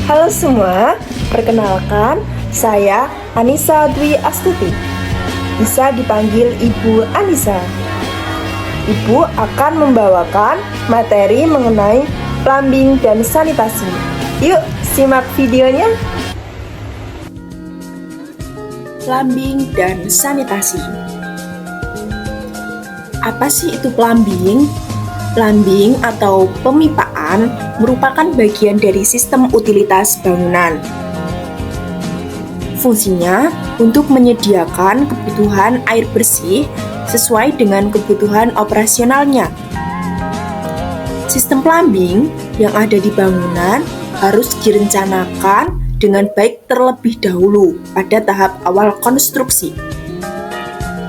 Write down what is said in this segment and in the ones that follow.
Halo semua, perkenalkan saya Anissa Dwi Astuti. Bisa dipanggil Ibu Anissa. Ibu akan membawakan materi mengenai plumbing dan sanitasi. Yuk, simak videonya. Plumbing dan sanitasi. Apa sih itu plumbing? Plumbing atau pemipaan merupakan bagian dari sistem utilitas bangunan. Fungsinya untuk menyediakan kebutuhan air bersih sesuai dengan kebutuhan operasionalnya. Sistem plumbing yang ada di bangunan harus direncanakan dengan baik terlebih dahulu pada tahap awal konstruksi.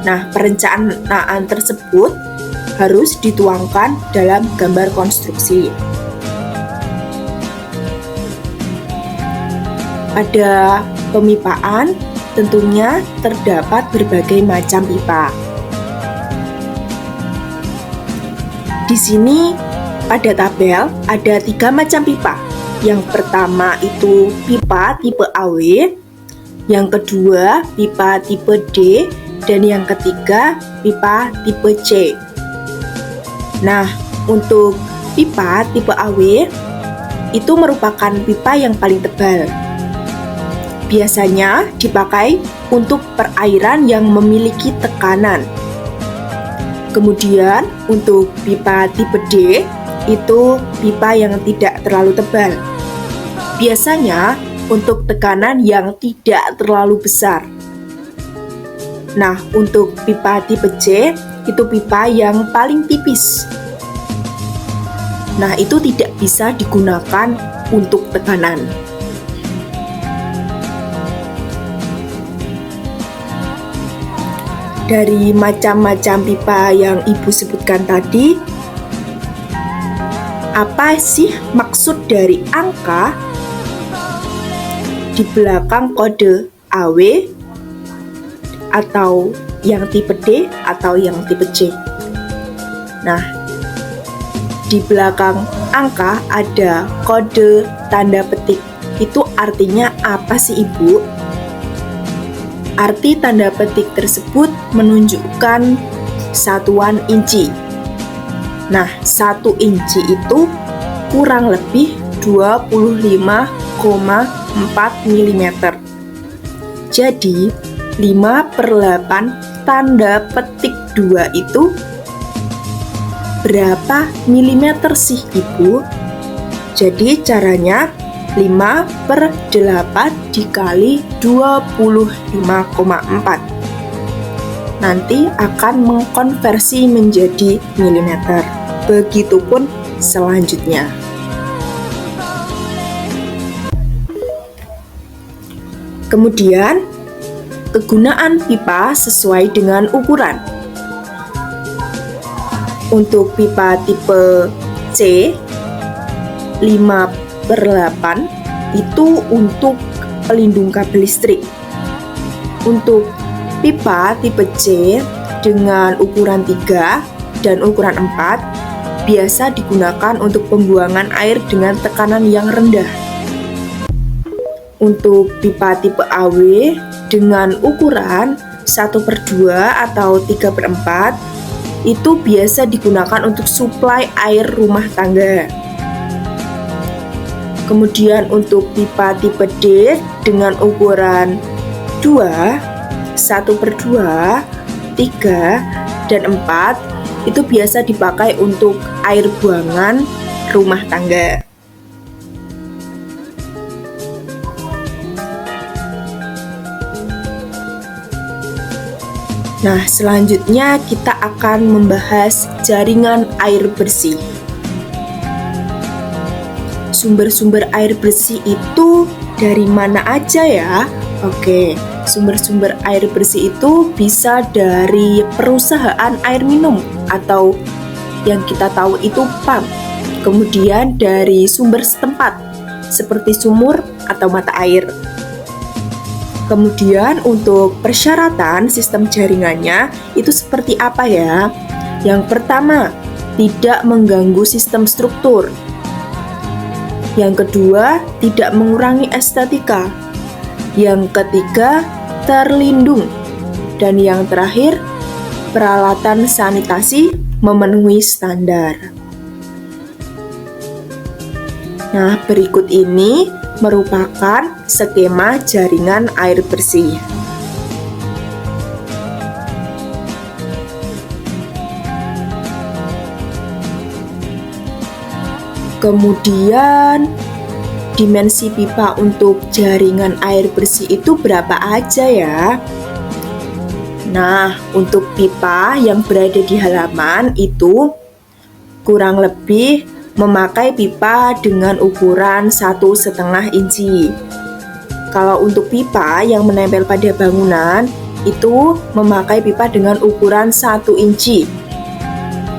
Nah, perencanaan tersebut harus dituangkan dalam gambar konstruksi. Pada pemipaan, tentunya terdapat berbagai macam pipa. Di sini, pada tabel ada 3 macam pipa. Yang pertama itu pipa tipe AW, yang kedua pipa tipe D, dan yang ketiga pipa tipe C. Nah, untuk pipa tipe AW itu merupakan pipa yang paling tebal. Biasanya dipakai untuk perairan yang memiliki tekanan. Kemudian untuk pipa tipe D itu pipa yang tidak terlalu tebal. Biasanya untuk tekanan yang tidak terlalu besar. Nah, untuk pipa tipe C itu pipa yang paling tipis. Nah, itu tidak bisa digunakan untuk tekanan. Dari macam-macam pipa yang Ibu sebutkan tadi, apa sih maksud dari angka di belakang kode AW atau yang tipe D atau yang tipe C? Nah, di belakang angka ada kode tanda petik. Itu artinya apa sih, Ibu? Arti tanda petik tersebut menunjukkan satuan inci. Nah, 1 inci itu kurang lebih 25,4 mm. Jadi, 5/8 tanda petik 2 itu berapa milimeter sih, Ibu? Jadi caranya 5/8 dikali 25,4. Nanti akan mengkonversi menjadi milimeter. Begitupun selanjutnya. Kemudian, kegunaan pipa sesuai dengan ukuran. Untuk pipa tipe C 5/8 itu untuk pelindung kabel listrik. Untuk pipa tipe C dengan ukuran 3 dan ukuran 4 biasa digunakan untuk pembuangan air dengan tekanan yang rendah. Untuk pipa tipe AW dengan ukuran 1/2 atau 3/4 itu biasa digunakan untuk suplai air rumah tangga. Kemudian untuk pipa tipe D dengan ukuran 2, 1/2, 3, dan 4 itu biasa dipakai untuk air buangan rumah tangga. Nah, selanjutnya kita akan membahas jaringan air bersih. Sumber-sumber air bersih itu dari mana aja ya? Oke, sumber-sumber air bersih itu bisa dari perusahaan air minum atau yang kita tahu itu PAM. Kemudian dari sumber setempat seperti sumur atau mata air. Kemudian untuk persyaratan sistem jaringannya itu seperti apa ya? Yang pertama, tidak mengganggu sistem struktur. Yang kedua, tidak mengurangi estetika. Yang ketiga, terlindung. Dan yang terakhir, peralatan sanitasi memenuhi standar. Nah, berikut ini merupakan skema jaringan air bersih. Kemudian, dimensi pipa untuk jaringan air bersih itu berapa aja ya? Nah, untuk pipa yang berada di halaman itu kurang lebih memakai pipa dengan ukuran 1,5 inci. Kalau untuk pipa yang menempel pada bangunan itu memakai pipa dengan ukuran 1 inci.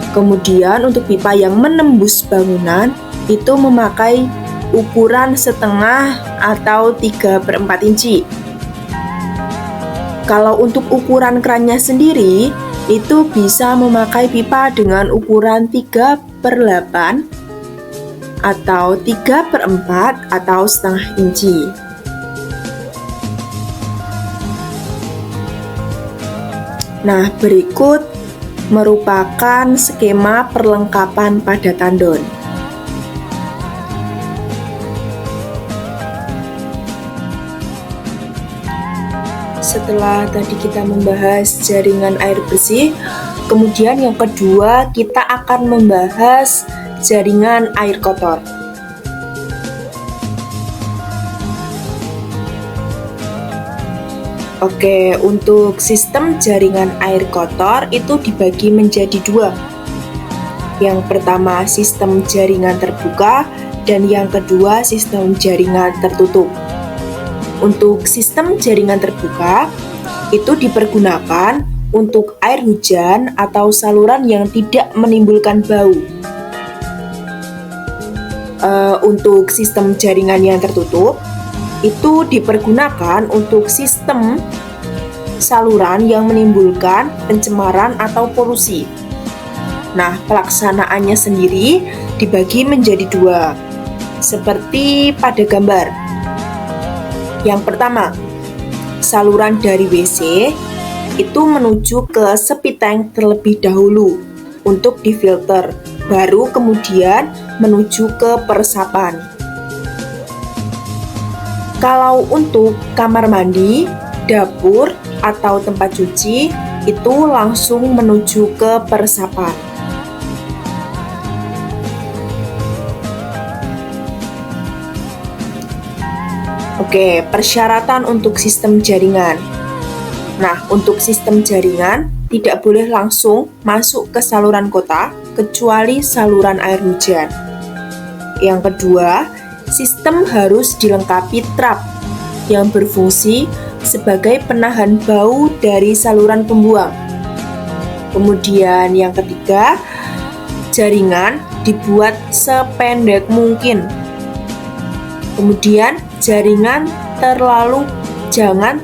Kemudian untuk pipa yang menembus bangunan itu memakai ukuran setengah atau 3/4 inci. Kalau untuk ukuran kerannya sendiri itu bisa memakai pipa dengan ukuran 3/8 atau 3/4 atau setengah inci. Nah, berikut merupakan skema perlengkapan pada tandon. Setelah tadi kita membahas jaringan air bersih, kemudian yang kedua kita akan membahas jaringan air kotor. Oke, untuk sistem jaringan air kotor itu dibagi menjadi dua. Yang pertama sistem jaringan terbuka dan yang kedua sistem jaringan tertutup. Untuk sistem jaringan terbuka itu dipergunakan untuk air hujan atau saluran yang tidak menimbulkan bau. Untuk sistem jaringan yang tertutup itu dipergunakan untuk sistem saluran yang menimbulkan pencemaran atau polusi. Nah, pelaksanaannya sendiri dibagi menjadi dua, seperti pada gambar. Yang pertama, saluran dari WC itu menuju ke septic tank terlebih dahulu untuk difilter, baru kemudian menuju ke peresapan. Kalau untuk kamar mandi, dapur, atau tempat cuci itu langsung menuju ke peresapan. Oke, persyaratan untuk sistem jaringan. Nah, untuk sistem jaringan tidak boleh langsung masuk ke saluran kota kecuali saluran air hujan. Yang kedua, sistem harus dilengkapi trap yang berfungsi sebagai penahan bau dari saluran pembuang. Kemudian yang ketiga, jaringan dibuat sependek mungkin. Kemudian jangan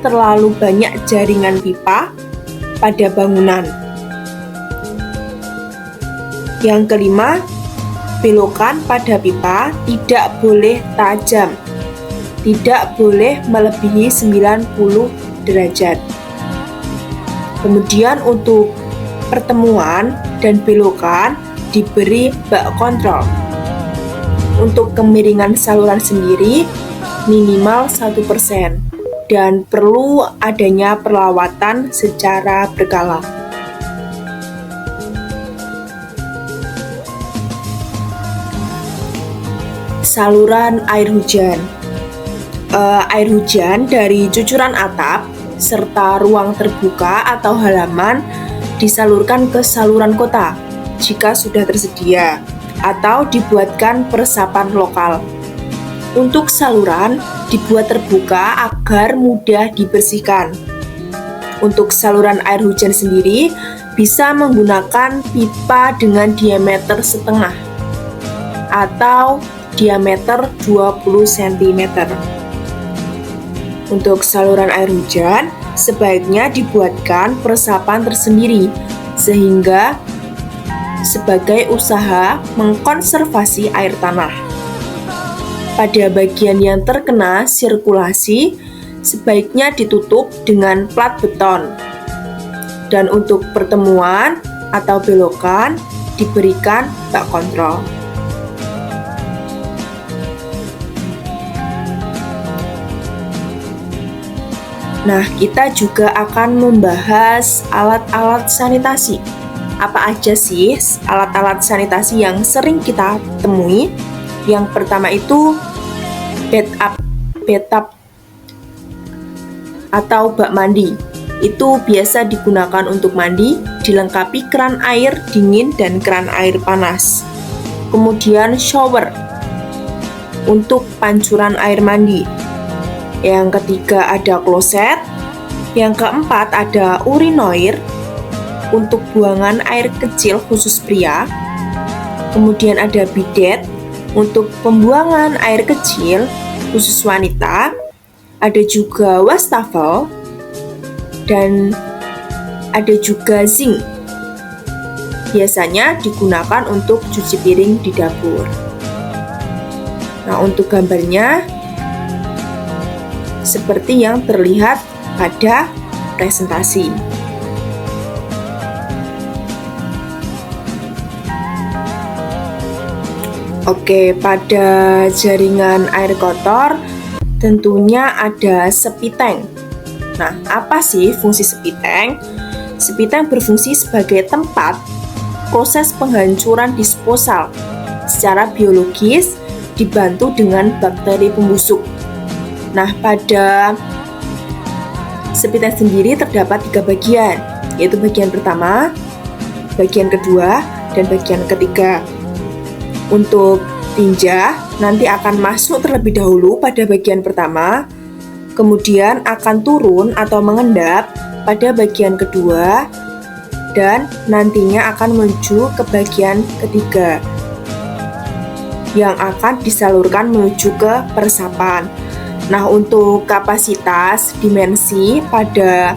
terlalu banyak jaringan pipa pada bangunan. Yang kelima, belokan pada pipa tidak boleh tajam, tidak boleh melebihi 90 derajat. Kemudian untuk pertemuan dan belokan diberi bak kontrol. Untuk kemiringan saluran sendiri minimal 1% dan perlu adanya perawatan secara berkala. Saluran air hujan. Air hujan dari cucuran atap serta ruang terbuka atau halaman disalurkan ke saluran kota jika sudah tersedia atau dibuatkan peresapan lokal. Untuk saluran dibuat terbuka agar mudah dibersihkan. Untuk saluran air hujan sendiri bisa menggunakan pipa dengan diameter setengah atau diameter 20 cm. Untuk saluran air hujan, sebaiknya dibuatkan peresapan tersendiri sehingga sebagai usaha mengkonservasi air tanah. pada bagian yang terkena sirkulasi sebaiknya ditutup dengan plat beton. Dan untuk pertemuan atau belokan diberikan bak kontrol. Nah, kita juga akan membahas alat-alat sanitasi. Apa aja sih alat-alat sanitasi yang sering kita temui? Yang pertama itu bathtub atau bak mandi. Itu biasa digunakan untuk mandi, dilengkapi keran air dingin dan keran air panas. Kemudian shower untuk pancuran air mandi. Yang ketiga ada kloset. Yang keempat ada urinoir untuk buangan air kecil khusus pria. Kemudian ada bidet untuk pembuangan air kecil khusus wanita. Ada juga wastafel dan ada juga sink. Biasanya digunakan untuk cuci piring di dapur. Nah, untuk gambarnya seperti yang terlihat pada presentasi. Oke, pada jaringan air kotor tentunya ada sepi tank. Nah, apa sih fungsi sepi tank? Sepi tank berfungsi sebagai tempat proses penghancuran disposal secara biologis dibantu dengan bakteri pembusuk. Nah, pada sepi tank sendiri terdapat 3 bagian, yaitu bagian pertama, bagian kedua, dan bagian ketiga. Untuk tinja nanti akan masuk terlebih dahulu pada bagian pertama, kemudian akan turun atau mengendap pada bagian kedua, dan nantinya akan menuju ke bagian ketiga yang akan disalurkan menuju ke peresapan. Nah, untuk kapasitas dimensi pada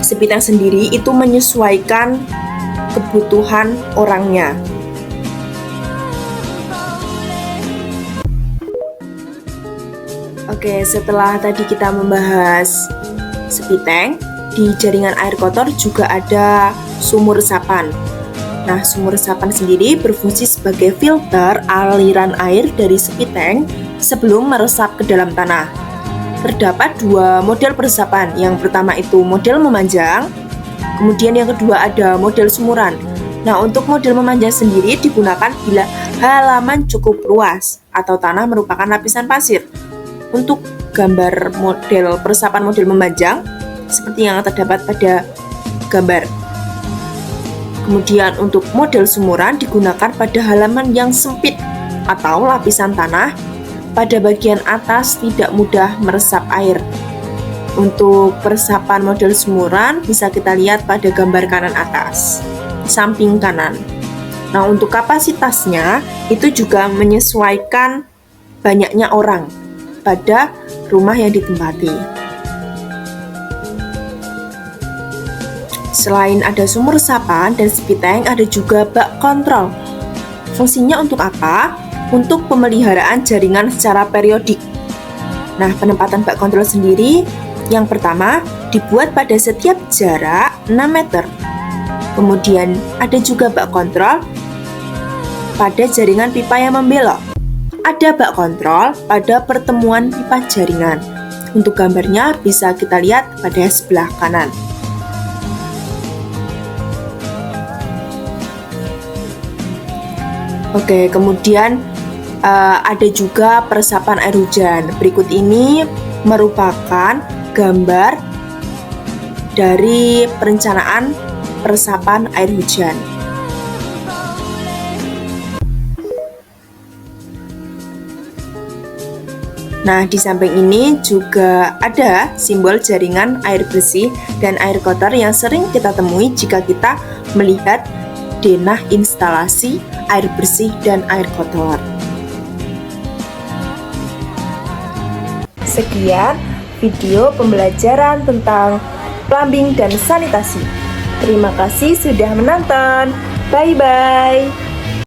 sepi tank sendiri itu menyesuaikan kebutuhan orangnya. Oke, setelah tadi kita membahas sepi tank, di jaringan air kotor juga ada sumur resapan. Nah, sumur resapan sendiri berfungsi sebagai filter aliran air dari sepi tank sebelum meresap ke dalam tanah. Terdapat 2 model peresapan. Yang pertama itu model memanjang, kemudian yang kedua ada model sumuran. Nah, untuk model memanjang sendiri digunakan bila halaman cukup luas atau tanah merupakan lapisan pasir. Untuk gambar model peresapan model memanjang seperti yang terdapat pada gambar. Kemudian untuk model sumuran digunakan pada halaman yang sempit atau lapisan tanah pada bagian atas tidak mudah meresap air. Untuk peresapan model sumuran bisa kita lihat pada gambar kanan atas, samping kanan. Nah, untuk kapasitasnya itu juga menyesuaikan banyaknya orang pada rumah yang ditempati. Selain ada sumur resapan dan sepi tank, ada juga bak kontrol. Fungsinya untuk apa? Untuk pemeliharaan jaringan secara periodik. Nah, penempatan bak kontrol sendiri yang pertama dibuat pada setiap jarak 6 meter. Kemudian ada juga bak kontrol pada jaringan pipa yang membelok. Ada bak kontrol pada pertemuan pipa jaringan. Untuk gambarnya bisa kita lihat pada sebelah kanan. Oke, kemudian ada juga peresapan air hujan. Berikut ini merupakan gambar dari perencanaan peresapan air hujan. Nah, di samping ini juga ada simbol jaringan air bersih dan air kotor yang sering kita temui jika kita melihat denah instalasi air bersih dan air kotor. Sekian video pembelajaran tentang plumbing dan sanitasi. Terima kasih sudah menonton. Bye-bye.